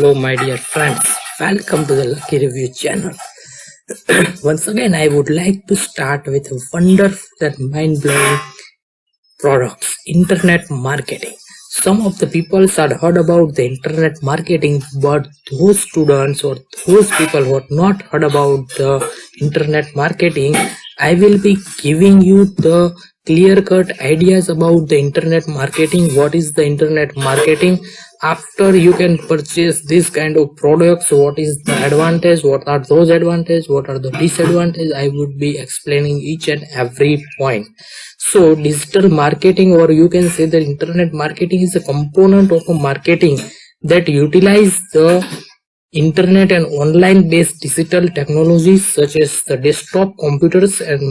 Hello, my dear friends. Welcome to the Lucky Review channel. Once again, I would like to start with a wonderful and mind-blowing products, internet marketing. Some of the people had heard about the internet marketing, but those students or those people who have not heard about the internet marketing, I will be giving you the clear-cut ideas about the internet marketing. What is the internet marketing? After you can purchase this kind of products, what is the advantage, what are those advantages, what are the disadvantages? I would be explaining each and every point. So digital marketing, or you can say that internet marketing, is a component of a marketing that utilize the internet and online based digital technologies such as the desktop computers and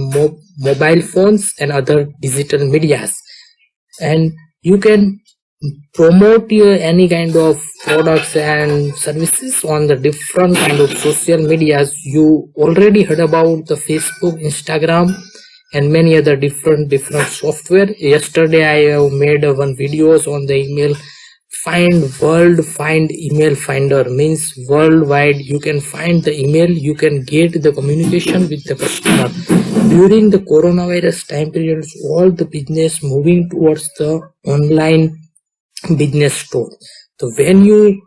mobile phones and other digital medias. And you can promote any kind of products and services on the different kind of social medias. You already heard about the Facebook, Instagram, and many other different software. Yesterday I have made one videos on the email find email finder, means worldwide you can find the email, you can get the communication with the customer. During the coronavirus time periods, all the business moving towards the online business store. So when you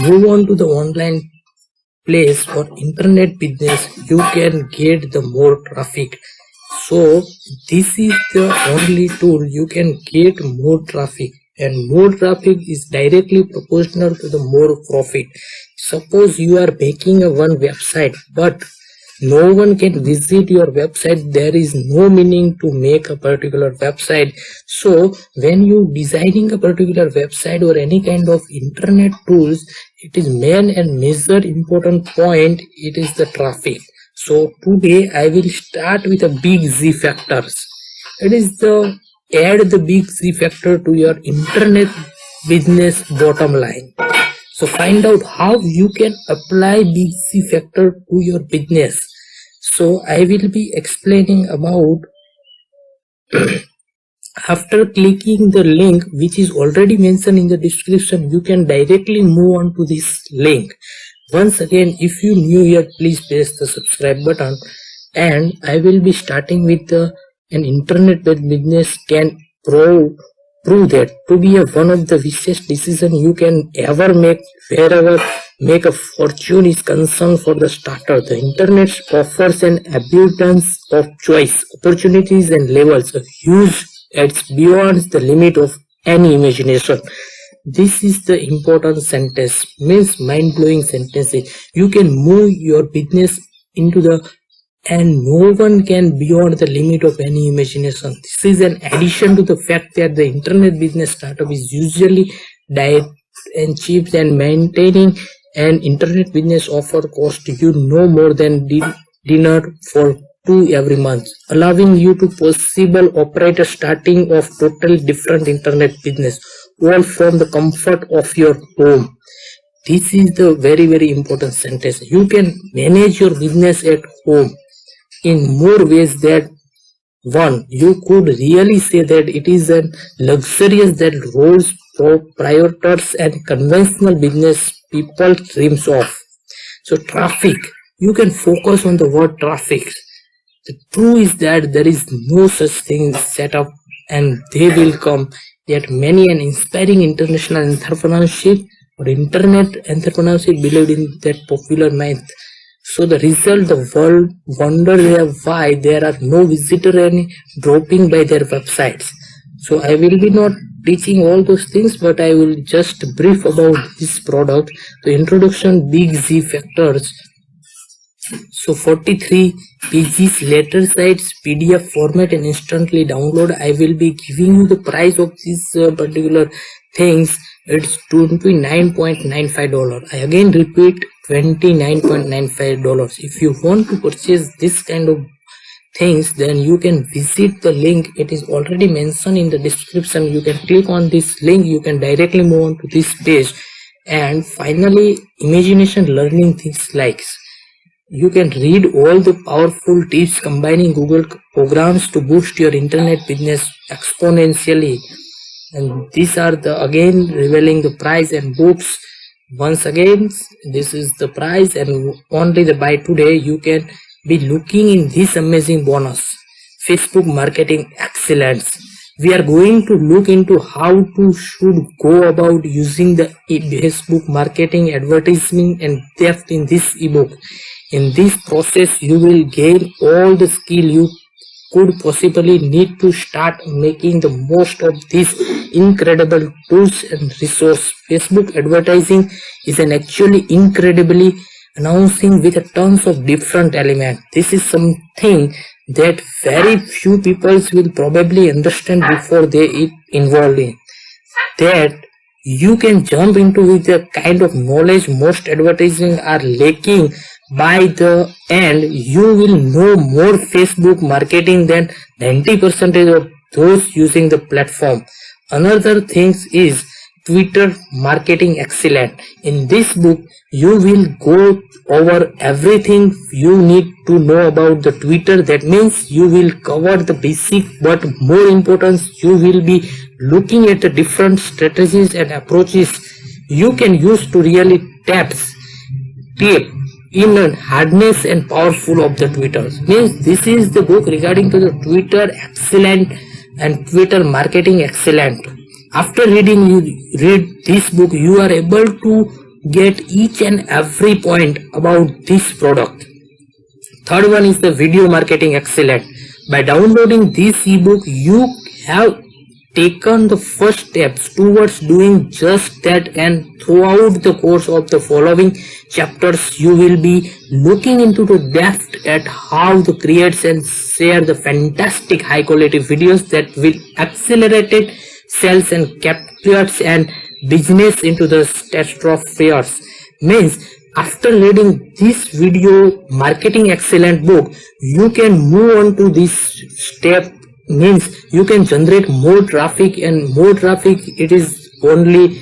move on to the online place or internet business, you can get the more traffic. So this is the only tool you can get more traffic, and more traffic is directly proportional to the more profit. Suppose you are making a one website, but no one can visit your website, there is no meaning to make a particular website. So when you designing a particular website or any kind of internet tools, it is main and major important point, it is the traffic. So today I will start with a big Z factors. It is the add the big Z factor to your internet business bottom line. So find out how you can apply big Z factor to your business. So I will be explaining about after clicking the link which is already mentioned in the description, you can directly move on to this link. Once again, if you new here, please press the subscribe button, and I will be starting with an internet business can prove that to be one of the richest decision you can ever make wherever make a fortune is concerned. For the starter, the internet offers an abundance of choice, opportunities and levels, a huge it's beyond the limit of any imagination. This is the important sentence, means mind-blowing sentence. You can move your business into the and no one can beyond the limit of any imagination. This is an addition to the fact that the internet business startup is usually diet and cheap, and maintaining an internet business offer cost you no more than dinner for two every month, allowing you to possible operate a starting of totally different internet business, all from the comfort of your home. This is the very important sentence. You can manage your business at home in more ways that one. You could really say that it is a luxurious that roles proprietors and conventional business people dreams of. So traffic, you can focus on the word traffic. The truth is that there is no such thing set up, and they will come. Yet many an inspiring international entrepreneurship or internet entrepreneurship believed in that popular myth. So the result, the world wonders why there are no visitors and dropping by their websites. So I will be not teaching all those things, but I will just brief about this product. The introduction, big Z factors. So 43 pages, letter size, PDF format and instantly download. I will be giving you the price of these particular things. It's $29.95. I again repeat, $29.95. If you want to purchase this kind of things, then you can visit the link. It is already mentioned in the description. You can click on this link, you can directly move on to this page. And finally, imagination learning things like you can read all the powerful tips combining Google programs to boost your internet business exponentially. And these are the again revealing the price and books Once again, this is the price, and only the by today you can be looking in this amazing bonus. Facebook marketing excellence. We are going to look into how to should go about using the Facebook marketing, advertising and depth in this ebook. In this process, you will gain all the skill you could possibly need to start making the most of these incredible tools and resource. Facebook advertising is an actually incredibly announcing with a tons of different elements. This is something that very few people will probably understand before they get involved in. That you can jump into with the kind of knowledge most advertising are lacking. By the end, you will know more Facebook marketing than 90% of those using the platform. Another thing is Twitter marketing excellent. In this book, you will go over everything you need to know about the Twitter. That means you will cover the basic, but more important, you will be looking at the different strategies and approaches you can use to really tap in hardness and powerful of the Twitter. Means this is the book regarding to the Twitter excellent and Twitter marketing excellent. After reading this book, you are able to get each and every point about this product. Third one is the video marketing excellent. By downloading this ebook, you have taken the first steps towards doing just that, and throughout the course of the following chapters you will be looking into the depth at how to create and share the fantastic high quality videos that will accelerate sales and captures and business into the stratospheres. Means after reading this video marketing excellent book, you can move on to this step. Means you can generate more traffic, and more traffic it is only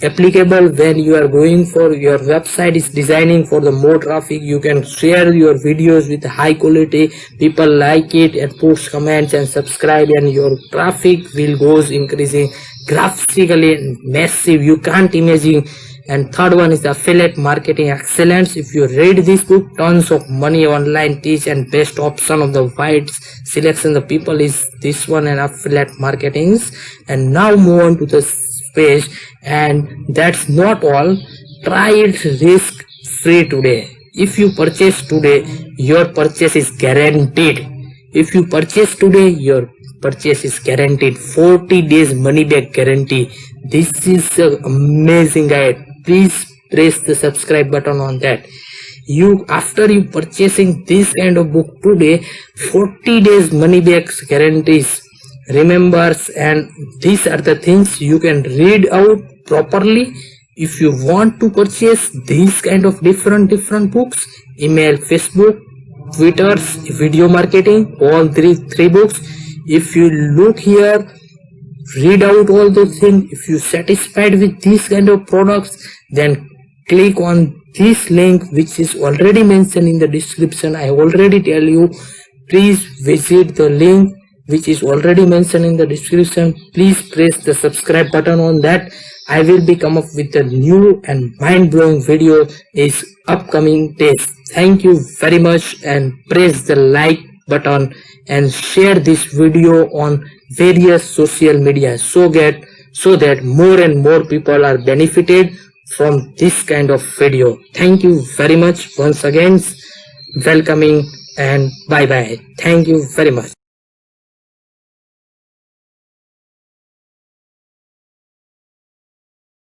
applicable when you are going for your website is designing for the more traffic. You can share your videos with high quality, people like it and post comments and subscribe, and your traffic will goes increasing graphically and massive, you can't imagine. And third one is the affiliate marketing excellence. If you read this book, tons of money online teach, and best option of the wide selection of people is this one and affiliate marketings. And now move on to the page, and that's not all. Try it risk free today. If you purchase today, your purchase is guaranteed. If you purchase today, your purchase is guaranteed. 40 days money back guarantee. This is an amazing guide. Please press the subscribe button on that. After you purchasing this kind of book today, 40 days money back guarantees. Remember, and these are the things you can read out properly. If you want to purchase these kind of different books, email Facebook, Twitter's video marketing, all three books. If you look here, read out all those things. If you satisfied with these kind of products, then click on this link which is already mentioned in the description. I already tell you, please visit the link which is already mentioned in the description. Please press the subscribe button on that. I will be come up with a new and mind-blowing video is upcoming days. Thank you very much, and press the like button and share this video on various social media so that more and more people are benefited from this kind of video. Thank you very much once again, welcoming, and bye bye. Thank you very much.